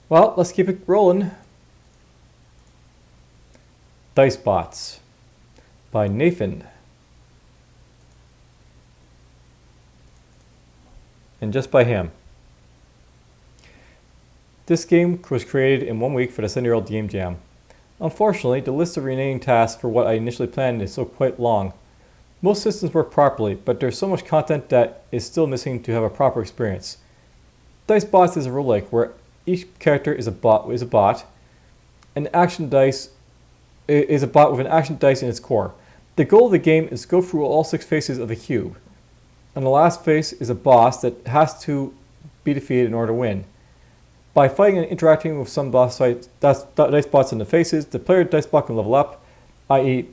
Well, let's keep it rolling. Dicebots by Nathan. And just by him. This game was created in 1 week for the 7-DRL Game Jam. Unfortunately, the list of remaining tasks for what I initially planned is so quite long. Most systems work properly, but there's so much content that is still missing to have a proper experience. Dicebots is a roguelike where each character is a bot. An action dice is a bot with an action dice in its core. The goal of the game is to go through all 6 faces of the cube. And the last face is a boss that has to be defeated in order to win. By fighting and interacting with some Dicebots in the faces, the player Dicebot can level up, i.e.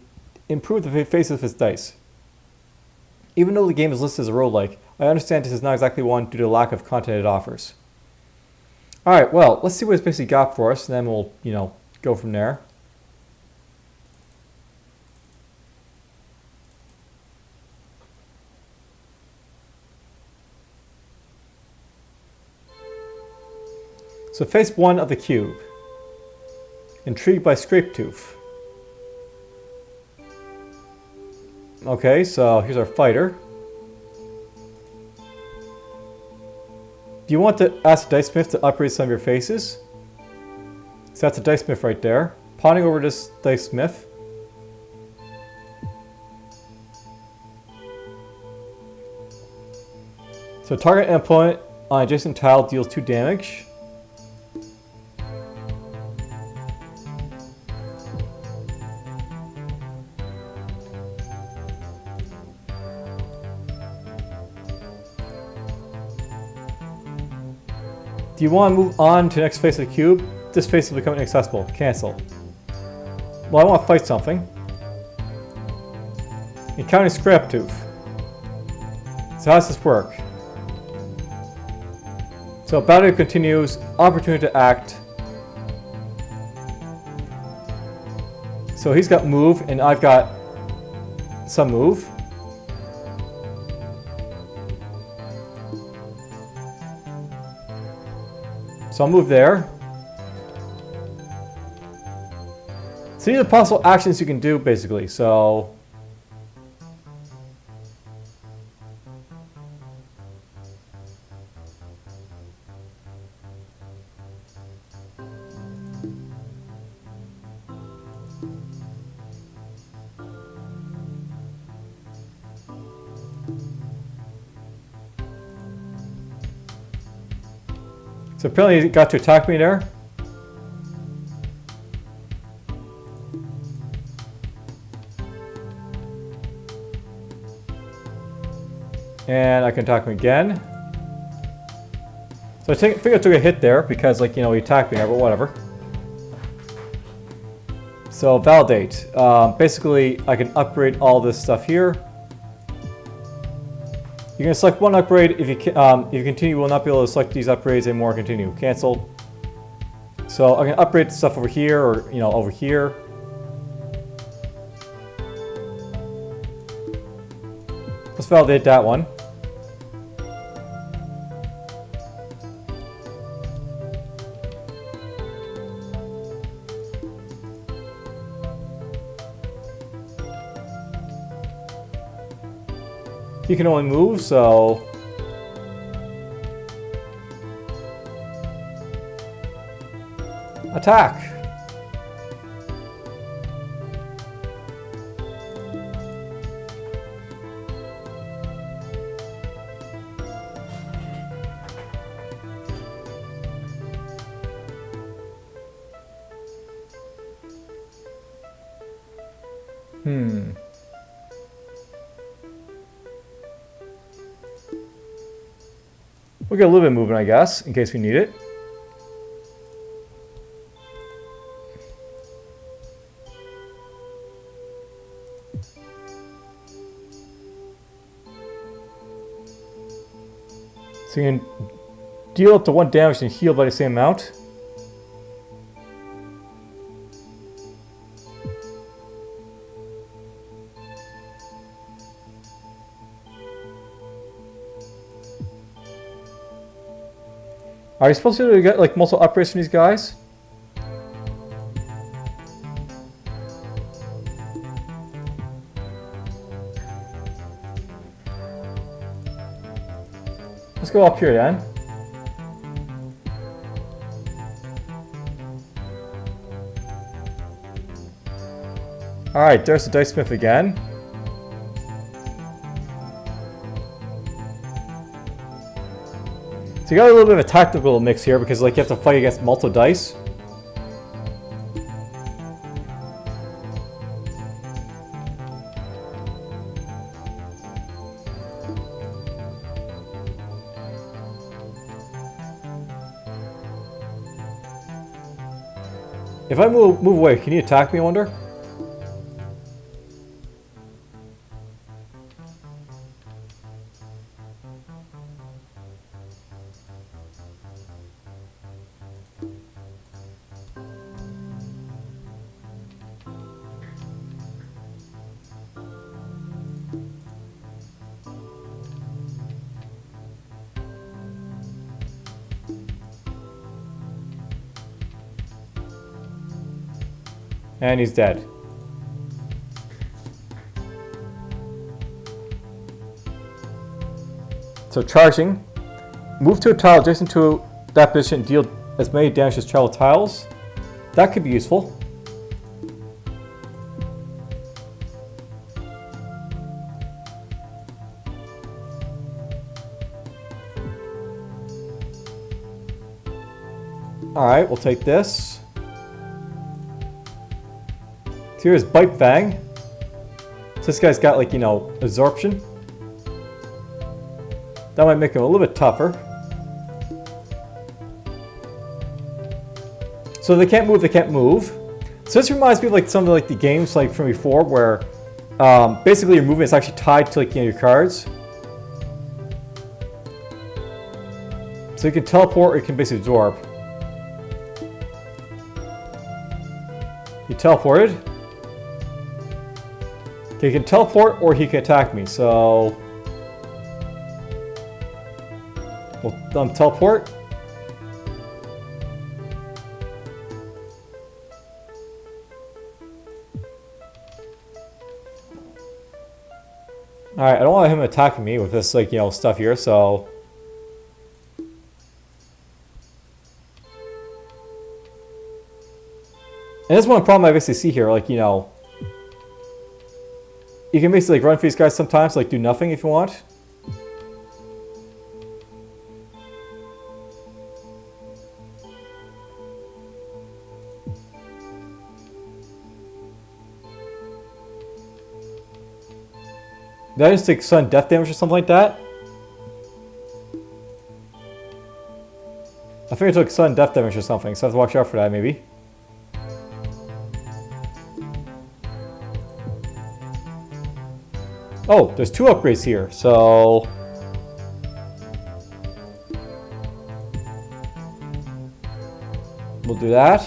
improve the faces of his dice. Even though the game is listed as a roguelike, I understand this is not exactly one due to the lack of content it offers. Alright, well, let's see what it's basically got for us, and then we'll, go from there. So phase 1 of the cube. Intrigued by Scrapetooth. Okay, so here's our fighter. Do you want to ask the Dice Smith to upgrade some of your faces? So that's a Dice Smith right there. Pawning over this Dice Smith. So target an opponent on adjacent tile deals 2 damage. Do you want to move on to the next face of the cube? This face will become inaccessible. Cancel. Well, I want to fight something. Encountering Scrapetooth. So how does this work? So battle continues. Opportunity to act. So he's got move and I've got some move. So I'll move there. So these are possible actions you can do basically, so. So apparently he got to attack me there. And I can attack him again. So I think I took a hit there because, he attacked me there, but whatever. So validate. Basically, I can upgrade all this stuff here. You can select one upgrade. If you continue, you will not be able to select these upgrades anymore. Continue. Cancel. So I can upgrade stuff over here or, over here. Let's validate that one. He can only move, so attack. We'll get a little bit of movement, I guess, in case we need it. So you can deal up to 1 damage and heal by the same amount. Are you supposed to get like multiple upgrades from these guys? Let's go up here then. Alright, there's the Dice Smith again. So you got a little bit of a tactical mix here because like you have to fight against multiple dice. If I move away, can you attack me, I wonder? And he's dead. So charging. Move to a tile adjacent to that position and deal as many damage as travel tiles. That could be useful. Alright, we'll take this. So here's Bite Fang. So this guy's got like, you know, absorption. That might make him a little bit tougher. So if they can't move, they can't move. So this reminds me of like some of like the games like from before where basically your movement is actually tied to like, you know, your cards. So you can teleport or you can basically absorb. You teleported. Okay, he can teleport or he can attack me, so we'll teleport. Alright, I don't want him attacking me with this, like, you know, stuff here, so and that's one problem I basically see here, like, you know, you can basically like run for these guys sometimes, like do nothing if you want. Did I just take sudden death damage or something like that? I think I took sudden death damage or something, so I have to watch out for that maybe. Oh, there's 2 upgrades here, so we'll do that.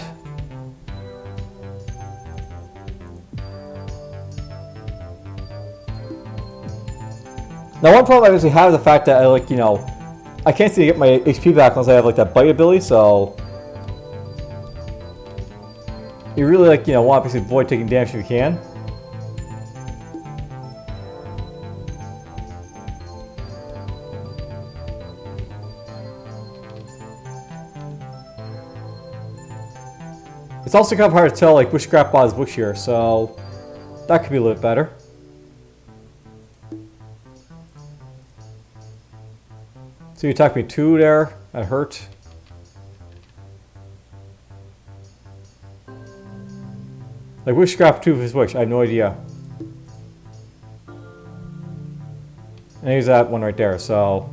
Now one problem I basically have is the fact that I like, you know, I can't seem to get my HP back unless I have like that bite ability, so you really like, you know, want to basically avoid taking damage if you can. It's also kind of hard to tell like which scrap bot is which here, so that could be a little bit better. So you attacked me 2 there, that hurt. Like which scrap 2 is which, I have no idea. And here's that one right there, so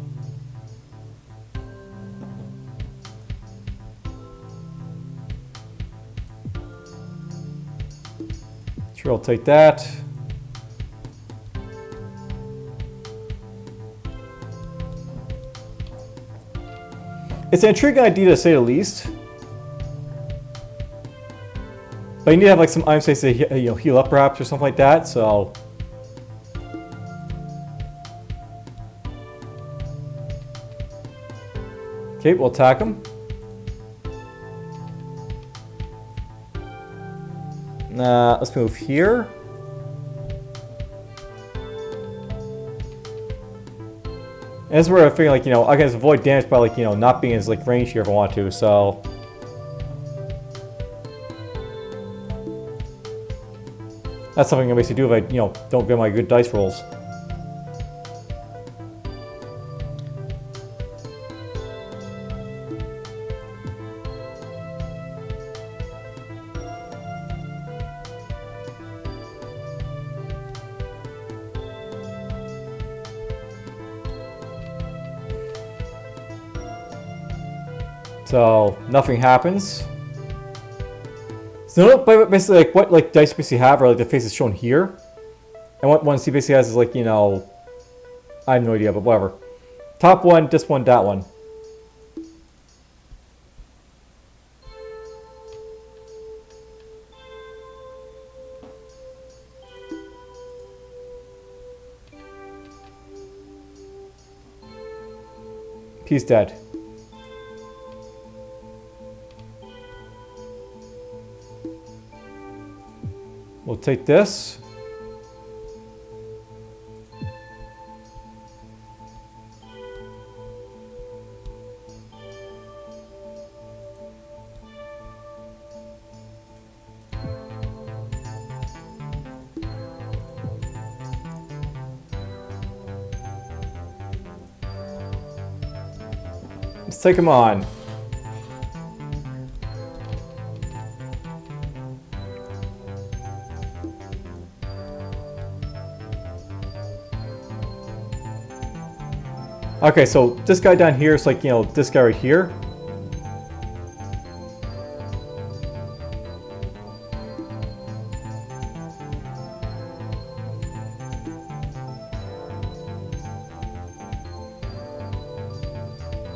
sure, I'll take that. It's an intriguing idea to say the least. But you need to have like some item space to, you know, heal up perhaps or something like that, so okay, we'll attack him. Let's move here. And this is where I figure, like, you know, I can just avoid damage by, like, you know, not being as, like, ranged here if I want to, so. That's something I basically do if I, you know, don't get my good dice rolls. So nothing happens. So basically, like what like dice basically have are like the faces shown here, and what one C basically has is like, you know, I have no idea, but whatever. Top one, this one, that one. He's dead. We'll take this. Let's take him on. Okay, so this guy down here is like, you know, this guy right here.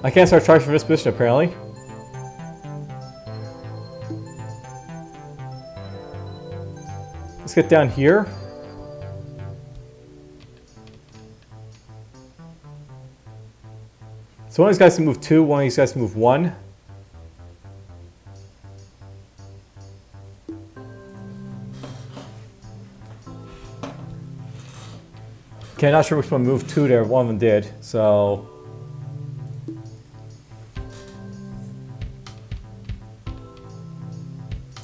I can't start charging from this position apparently. Let's get down here. So one of these guys can move 2, one of these guys can move 1. Okay, I'm not sure which one moved 2 there, one of them did, so.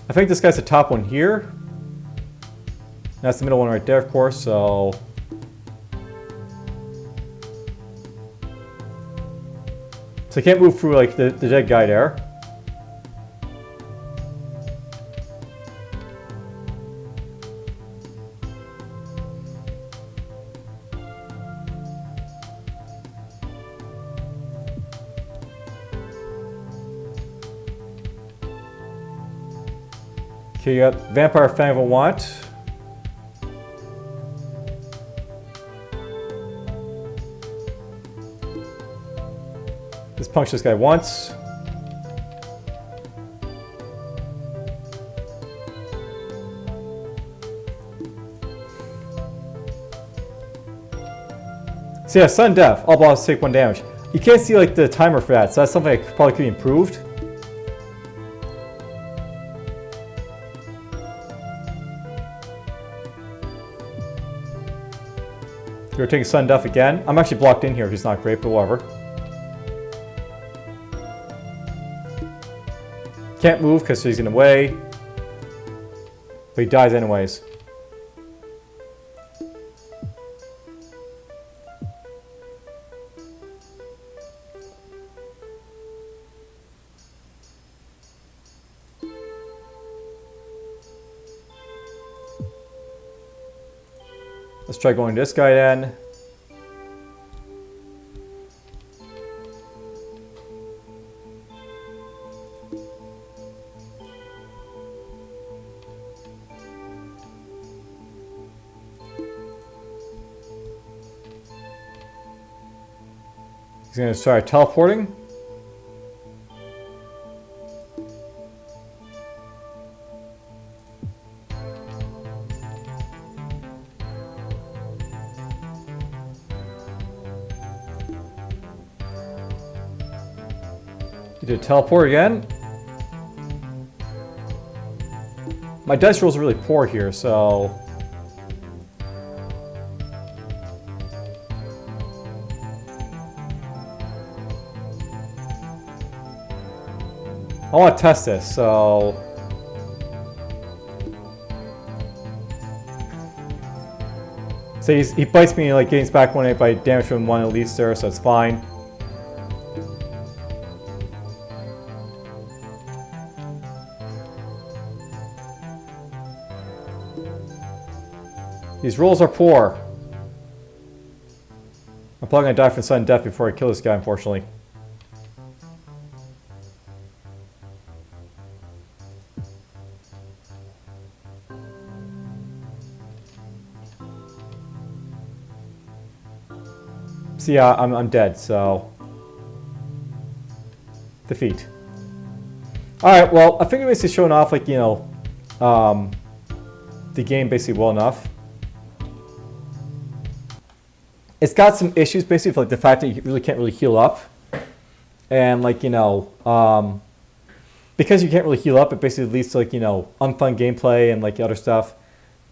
I think this guy's the top one here. That's the middle one right there, of course, so. So I can't move through like the dead guy there. Okay, you got Vampire Fang of a Want. Let's punch this guy once. So yeah, sudden death. All balls take 1 damage. You can't see like the timer for that, so that's something that probably could be improved. You're taking sudden death again. I'm actually blocked in here, which is not great, but whatever. Can't move because he's in the way. But he dies anyways. Let's try going to this guy then. He's going to start teleporting. He did teleport again. My dice rolls are really poor here, so... I want to test this, so... So he bites me and like gains back 1 hit by damage from 1 at least there, so it's fine. These rolls are poor. I'm probably gonna die from sudden death before I kill this guy, unfortunately. So yeah, I'm dead, so... Defeat. Alright, well, I think I'm basically showing off, like, you know, the game basically well enough. It's got some issues, basically, for, like, the fact that you really can't really heal up. And, like, you know, because you can't really heal up, it basically leads to, like, you know, unfun gameplay and, like, other stuff.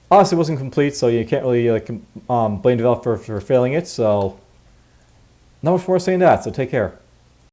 Honestly, it wasn't complete, so you can't really, like, blame the developer for failing it, so... Not much more saying that, so take care.